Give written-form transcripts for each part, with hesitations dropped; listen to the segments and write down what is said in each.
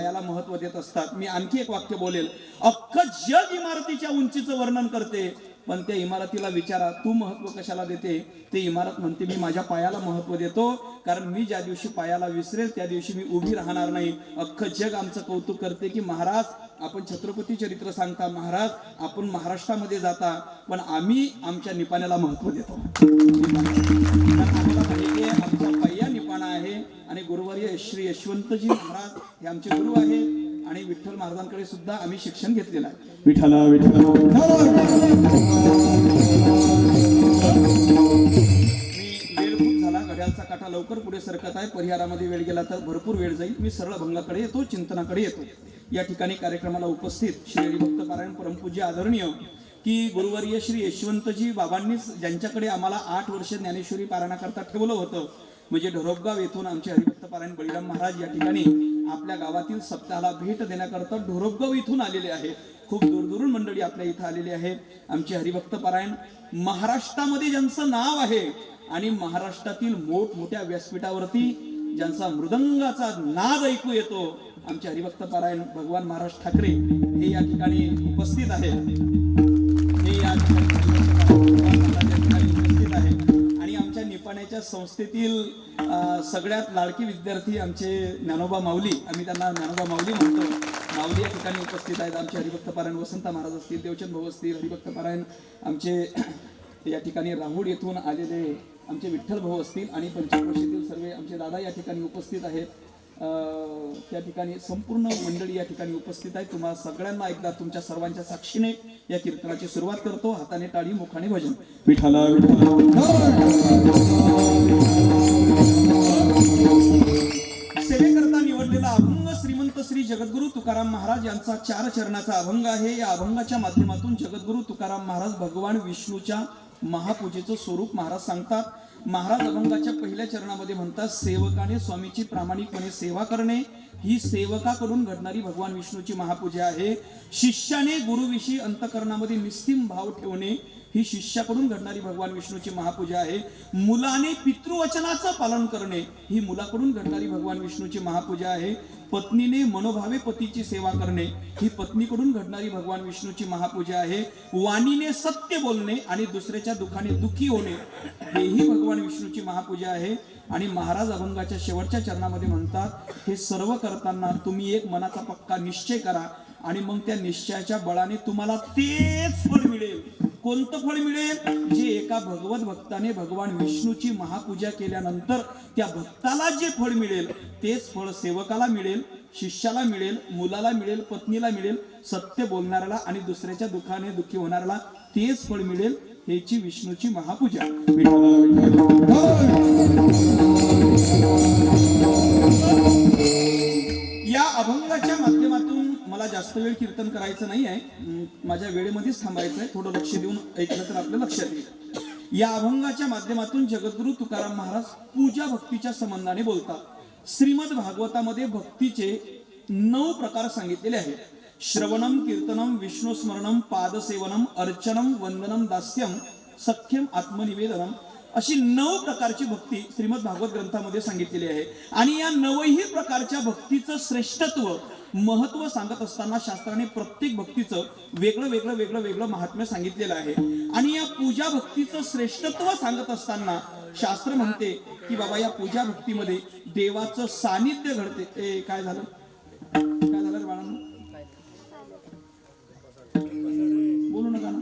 पायाला महत्व देत असतात. मी आणखी एक वाक्य बोलेल. अख्खं जग इमारतीच्या उंचीचं वर्णन करते, पण त्या इमारतीला विचारा तू महत्व कशाला देते. ते इमारत म्हणते मी माझ्या पायाला महत्व देतो, कारण मी ज्या दिवशी पायाला विसरेल त्या दिवशी मी उभी राहणार नाही. अख्खं जग आमचं कौतुक करते की महाराज आपण छत्रपती चरित्र सांगता, महाराज आपण महाराष्ट्रामध्ये जाता, पण आम्ही आमच्या निपाण्याला महत्व देतो. आम्हाला माहिती आहे आमचा पाया निपाणा आहे आणि गुरुवर्य श्री यशवंतजी महाराज हे आमचे गुरु आहे आणि विठ्ठल महाराजांकडे सुद्धा आम्ही शिक्षण घेतलेलं आहे. विठ्ठला विठ्ठला वेळ खूप झाला, घड्याळचा काटा लवकर पुढे सरकत आहे. परिहारामध्ये वेळ गेला तर भरपूर वेळ जाईल. मी सरळ भंगाकडे येतो, चिंतनाकडे येतो. या ठिकाणी कार्यक्रमाला उपस्थित श्री हरिभक्त पारायण परमपूज्य आदरणीय की गुरुवर्य श्री यशवंतजी बाबांनीच ज्यांच्याकडे आम्हाला 8 वर्ष ज्ञानेश्वरी पारायणाकरता ठेवलं होतं, म्हणजे ढोरबगाव येथून आमचे हरिभक्त पारायण बळीराम महाराज या ठिकाणी आपल्या गावातील सप्ताहाला भेट देण्याकरता ढोरबगाव इथून आलेले आहे. खूप दूरदूरून मंडळी आपल्या इथं आलेली आहे. आमचे हरिभक्त पारायण महाराष्ट्रामध्ये ज्यांचं नाव आहे आणि महाराष्ट्रातील मोठमोठ्या व्यासपीठावरती ज्यांचा मृदंगाचा नाद ऐकू येतो, आमचे हरिभक्त पारायण भगवान महाराज ठाकरे हे या ठिकाणी उपस्थित आहे. हे या ठिकाणी उपस्थित आहे आणि आमच्या निपाण्याच्या संस्थेतील सगळ्यात लाडकी विद्यार्थी आमचे ज्ञानोबा माऊली, आम्ही त्यांना ज्ञानोबा माऊली म्हणतो, माऊली या ठिकाणी उपस्थित आहेत. आमचे हरिभक्त पारायण वसंत महाराज असतील, देवचंद भाऊ असतील, हरिभक्त पारायण आमचे या ठिकाणी राहुड येथून आलेले आमचे विठ्ठल भाऊ असतील आणि पंचक्रोशीतील सर्व आमचे दादा या ठिकाणी उपस्थित आहेत. त्या ठिकाणी संपूर्ण मंडळी या ठिकाणी उपस्थित आहे. तुम्हाला सगळ्यांना एकदा तुमच्या सर्वांच्या साक्षीने या कीर्तनाची सुरुवात करतो. हाताने टाळी, मुखाने भजन. विठ्ठला सेवेकरता निवडलेला अभंग श्रीमंत श्री जगद्गुरु तुकाराम महाराज यांचा 4 चरणाचा अभंग आहे. या अभंगाच्या माध्यमातून जगद्गुरु तुकाराम महाराज भगवान विष्णूच्या महापूजेचं स्वरूप महाराज सांगतात. महाराज अभंगाच्या पहिल्या चरणामध्ये म्हणतात, सेवकाने स्वामीची प्रामाणिकपणे सेवा करणे ही सेवकाकडून घडणारी भगवान विष्णूची महापूजा आहे. शिष्याने गुरुविषयी अंतकरणामध्ये निस्सीम भाव ठेवणे ही शिष्याकडून घडणारी भगवान विष्णूची महापूजा आहे. मुलाने पितृवचनाचं पालन करणे ही मुलाकडून घडणारी भगवान विष्णूची महापूजा आहे. पत्नीने मनोभावे पतीची सेवा करणे ही पत्नीकडून घडणारी भगवान विष्णूची महापूजा आहे. वाणीने सत्य बोलणे आणि दुसऱ्याच्या दुःखाने दुःखी होणे हेही भगवान विष्णूची महापूजा आहे. आणि महाराज अभंगाच्या शेवटच्या चरणामध्ये म्हणतात, हे सर्व करताना तुम्ही एक मनाचा पक्का निश्चय करा आणि मग त्या निश्चयाच्या बळाने तुम्हाला तेच फळ मिळेल. कोणतं फळ मिळेल? जे एका भगवत भक्ताने भगवान विष्णूची महापूजा केल्यानंतर त्या भक्ताला जे फळ मिळेल तेच फळ सेवकाला मिळेल, शिष्याला मिळेल, मुलाला मिळेल, पत्नीला मिळेल, सत्य बोलणाऱ्याला आणि दुसऱ्याच्या दुःखाने दुःखी होणाऱ्याला तेच फळ मिळेल. हेची विष्णूची महापूजा. या अभंगाच्या माध्यमातून मला जास्त वेळ कीर्तन करायचं नाही आहे, माझ्या वेळेमध्येच थांबायचं आहे. थोडं लक्ष देऊन ऐकलं तर आपल्या लक्षात येईल. या अभंगाच्या माध्यमातून जगद्गुरु तुकाराम महाराज पूजा भक्तीच्या संबंधाने बोलतात. श्रीमद भागवतामध्ये भक्तीचे 9 प्रकार सांगितलेले आहेत. श्रवणम, कीर्तनम, विष्णू स्मरणम, पादसेवनम, अर्चनम, वंदनम, दास्यम, सख्यम, आत्मनिवेदनम अशी 9 प्रकारची भक्ती श्रीमद भागवत ग्रंथामध्ये सांगितलेली आहे. आणि या 9ही प्रकारच्या भक्तीचं श्रेष्ठत्व, महत्व सांगत असताना शास्त्राने प्रत्येक भक्तीचं वेगळं महात्म्य सांगितलेलं आहे. आणि या पूजा भक्तीचं श्रेष्ठत्व सांगत असताना शास्त्र म्हणते की बाबा या पूजा भक्तीमध्ये देवाचं सानिध्य घडते. काय झालं रे बाळांनो? बोलू नका ना.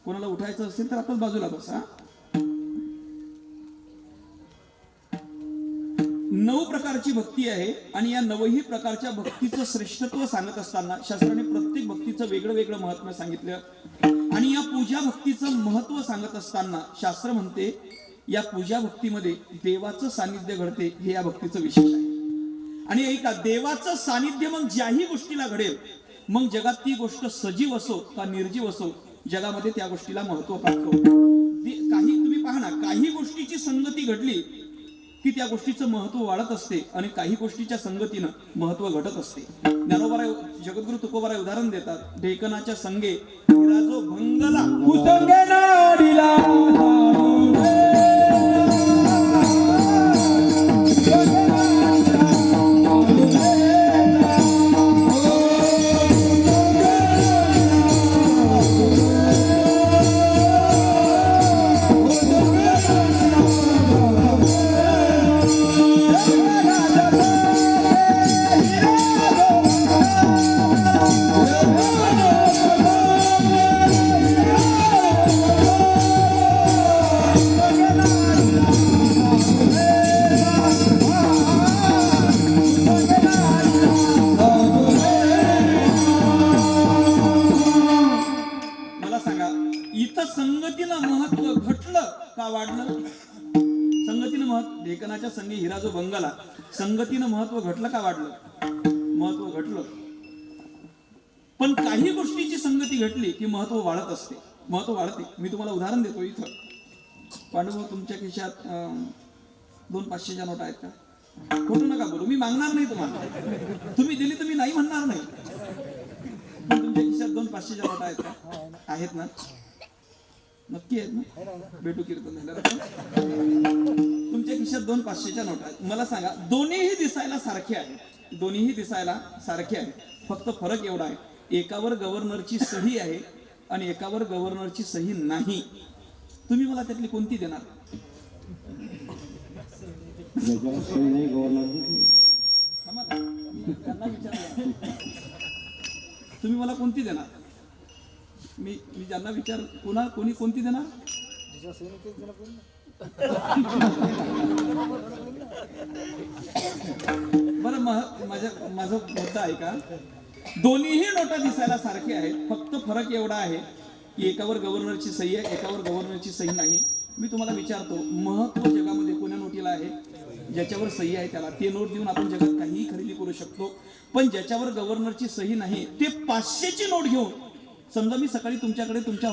कोणाला उठायचं असेल तर आताच बाजूला बसा. 9 प्रकारची भक्ती आहे आणि या 9ही प्रकारच्या भक्तीचं श्रेष्ठत्व सांगत असताना शास्त्राने प्रत्येक भक्तीचं वेगळं महात्म्य सांगितलं. आणि या पूजा भक्तीचं महत्व सांगत असताना शास्त्र म्हणते या पूजा भक्तीमध्ये देवाचं सानिध्य घडते हे या भक्तीचं विशेष आहे. आणि ऐका, देवाचं सानिध्य मग ज्याही गोष्टीला घडेल, मग जगात ती गोष्ट सजीव असो का निर्जीव असो, जगामध्ये त्या गोष्टीला महत्व प्राप्त होते. काही तुम्ही पहा ना, काही गोष्टीची संगती घडली की त्या गोष्टीचं महत्व वाढत असते आणि काही गोष्टीच्या संगतीनं महत्व घटत असते. ज्ञानोबा जगद्गुरु तुकोबाराय उदाहरण देतात, ढेकणाच्या संगे जो भंगला कुसंगे नाडीला लेखनाच्या संगी हिरा जो भंगला, संगतीनं महत्व घटलं का वाढलं? महत्व घटलं. पण काही गोष्टीची संगती घटली की महत्व वाढत असते, महत्व वाढते. मी तुम्हाला उदाहरण देतो. इथं पांडुभाऊ, तुमच्या खिशात 2 500च्या नोटा आहेत का? खोटं नका बोलू, मी मागणार नाही तुम्हाला. तुम्ही दिली तर मी नाही म्हणणार नाही. पण तुमच्या खिशात 2 500च्या नोटा आहेत का? आहेत ना? नक्की आहेत ना? भेटू कीर्तन झालं. तुमच्या खिशात 2 500च्या नोटा आहेत. मला सांगा, दोन्हीही दिसायला सारखे आहेत, दोन्हीही दिसायला सारखे आहेत. फक्त फरक एवढा आहे, एकावर गव्हर्नरची सही आहे आणि एकावर गव्हर्नरची सही नाही. तुम्ही मला त्यातली कोणती देणार? तुम्ही मला कोणती देणार? मी ज्यांना विचार कोणी कोणती देणार? बरं, माझा मुद्दा आहे का, दोन्हीही नोटा दिसायला सारखे आहेत. फक्त फरक एवढा आहे की एकावर गव्हर्नरची सही आहे, एकावर गव्हर्नरची सही नाही. मी तुम्हाला विचारतो, महत्व जगामध्ये कोण्या नोटीला आहे? ज्याच्यावर सही आहे त्याला. ते नोट देऊन आपण जगात काहीही खरेदी करू शकतो. पण ज्याच्यावर गव्हर्नरची सही नाही, ते 500ची नोट घेऊन, समजा मी सकाळी तुमच्याकडे तुमच्या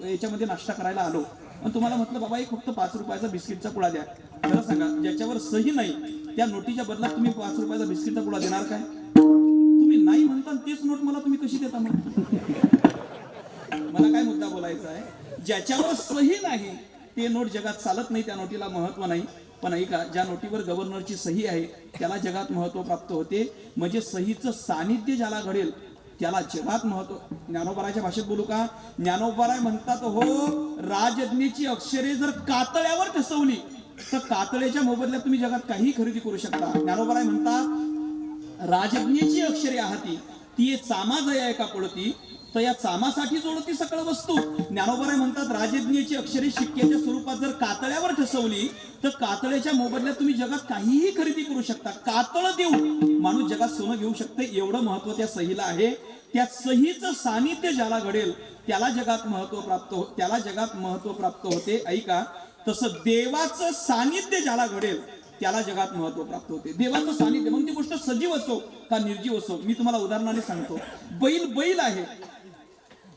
याच्यामध्ये नाश्ता करायला आलो आणि तुम्हाला म्हटलं, बाबा एक फक्त 5 रुपयाचा बिस्किटचा पुडा द्या. खरं सांगा, ज्याच्यावर सही नाही त्या नोटीच्या बदल्यात तुम्ही 5 रुपयाचा बिस्किटचा पुडा देणार काय? तुम्ही नाही म्हणता, तेच नोट मला तुम्ही कशी देता? मला काय मुद्दा बोलायचा आहे, ज्याच्यावर सही नाही ते नोट जगात चालत नाही, त्या नोटीला महत्व नाही. पण ऐका, ज्या नोटीवर गव्हर्नरची सही आहे त्याला जगात महत्व प्राप्त होते. म्हणजे सहीचं सानिध्य ज्याला घडेल त्याला जगात महत्व. ज्ञानोबाराच्या भाषेत बोलू का? ज्ञानोबाराय म्हणतात, हो, राजज्ञेची अक्षरे जर कातळ्यावर ठसवली तर कातळेच्या मोबदल्यात तुम्ही जगात काही खरेदी करू शकता. ज्ञानोबाराय म्हणतात, राजज्ञेची अक्षरे आहाती ती चामाजया एका पडती, तर या चामासाठी जोडती सकळ वस्तू. ज्ञानोबाराय म्हणतात, राजज्ञेची अक्षरे शिक्क्याच्या स्वरूपात जर कातळ्यावर ठसवली तर कातळ्याच्या मोबदल्यात तुम्ही जगात काहीही खरेदी करू शकता. कातळ देऊन माणूस जगात सोनं घेऊ शकते, एवढं महत्व त्या सहीला आहे. त्या सहीचं सानिध्य ज्याला घडेल त्याला जगात महत्व प्राप्त होते. ऐका, तसं देवाचं सानिध्य ज्याला घडेल त्याला जगात महत्व प्राप्त होते. देवाचं सानिध्य, मग ती गोष्ट सजीव असो का निर्जीव असो. मी तुम्हाला उदाहरणाने सांगतो. बैल आहे,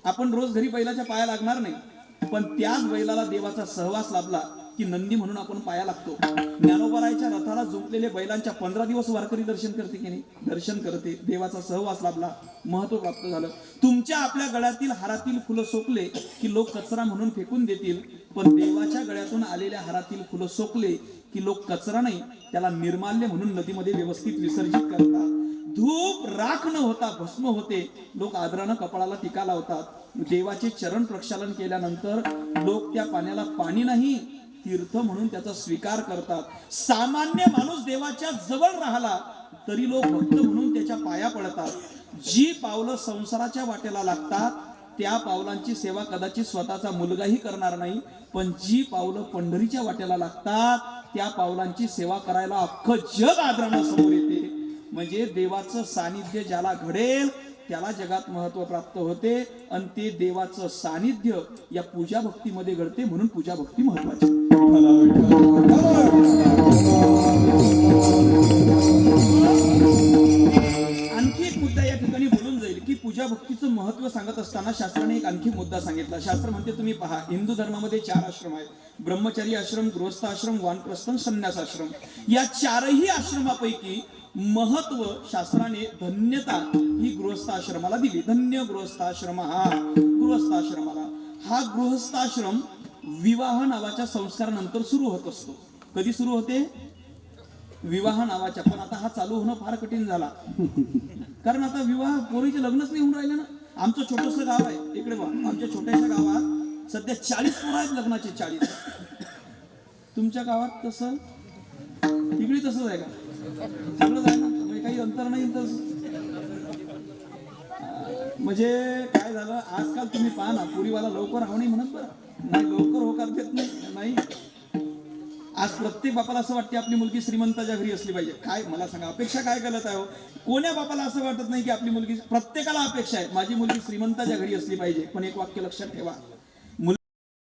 आपण रोज घरी बैलाच्या पाया लागणार नाही, पण त्याच बैलाला देवाचा सहवास लाभला की नंदी म्हणून आपण पाया लागतो. ज्ञानोबारायच्या रथाला जुंपलेले बैलांच्या 15 दिवस वारकरी दर्शन करते की नाही? दर्शन करते. देवाचा सहवास लाभला, महत्व प्राप्त झालं. तुमच्या आपल्या गळ्यातील हारातील फुलं सोकले की लोक कचरा म्हणून फेकून देतील, पण देवाच्या गळ्यातून आलेल्या हारातील फुलं सोकले की लोक कचरा नाही, त्याला निर्माल्य म्हणून नदीमध्ये व्यवस्थित विसर्जित करतात. धूप राख न होता भस्म होते, लोक आदरानं कपाळाला टीका लावतात. देवाचे चरण प्रक्षालन केल्यानंतर लोक त्या पाण्याला पाणी नाही, तीर्थ म्हणून त्याचा स्वीकार करतात. सामान्य माणूस देवाच्या जवळ राहिला तरी लोक भक्त म्हणून त्याच्या पाया पडतात. जी पावलं संसाराच्या वाटेला लागतात त्या पावलांची सेवा कदाचित स्वतःचा मुलगाही करणार नाही, पण जी पावलं पंढरीच्या वाटेला लागतात त्या पावलांची सेवा करायला अख्खं जग आदरानं समोर येते. म्हणजे देवाचं सानिध्य ज्याला घडेल त्याला जगात महत्व प्राप्त होते. आणि ते देवाचं सानिध्य या पूजा भक्तीमध्ये घडते, म्हणून पूजा भक्ती महत्वाची. आणखी एक मुद्दा या ठिकाणी बोलून जाईल की पूजा भक्तीचं महत्व सांगत असताना शास्त्राने एक आणखी मुद्दा सांगितला. शास्त्र म्हणते, तुम्ही पहा, हिंदू धर्मामध्ये 4 आश्रम आहेत: ब्रह्मचारी आश्रम, गृहस्थ आश्रम, वानप्रस्थ, संन्यास आश्रम. या 4ही आश्रमापैकी महत्व शास्त्राने धन्यता ही गृहस्थाश्रमाला दिली. धन्य गृहस्थाश्रम हा गृहस्थाश्रमाला. हा गृहस्थाश्रम विवाह नावाच्या संस्कारानंतर सुरू होत असतो. कधी सुरू होते? विवाह नावाच्या. पण आता हा चालू होणं फार कठीण झाला, कारण आता विवाह, पोरीचे लग्नच नाही होऊन राहिले ना. आमचं छोटस गाव आहे, इकडे बघा, आमच्या छोट्याशा गावात सध्या 40 पोरं आहेत लग्नाचे. 40. तुमच्या गावात तसं तिकडे तसंच आहे का? सगळंच आहे ना, म्हणजे काही अंतर नाही. म्हणजे काय झालं, आजकाल तुम्ही पहा ना, पुरीवाला लवकर राहू नाही म्हणत, बरं नाही, लवकर होकार देत नाही. आज प्रत्येक बापाला असं वाटते आपली मुलगी श्रीमंताच्या घरी असली पाहिजे. काय मला सांगा, अपेक्षा काय करत आहे हो? कोण्या बापाला असं वाटत नाही की आपली मुलगी, प्रत्येकाला अपेक्षा आहे माझी मुलगी श्रीमंताच्या घरी असली पाहिजे. पण एक वाक्य लक्षात ठेवा,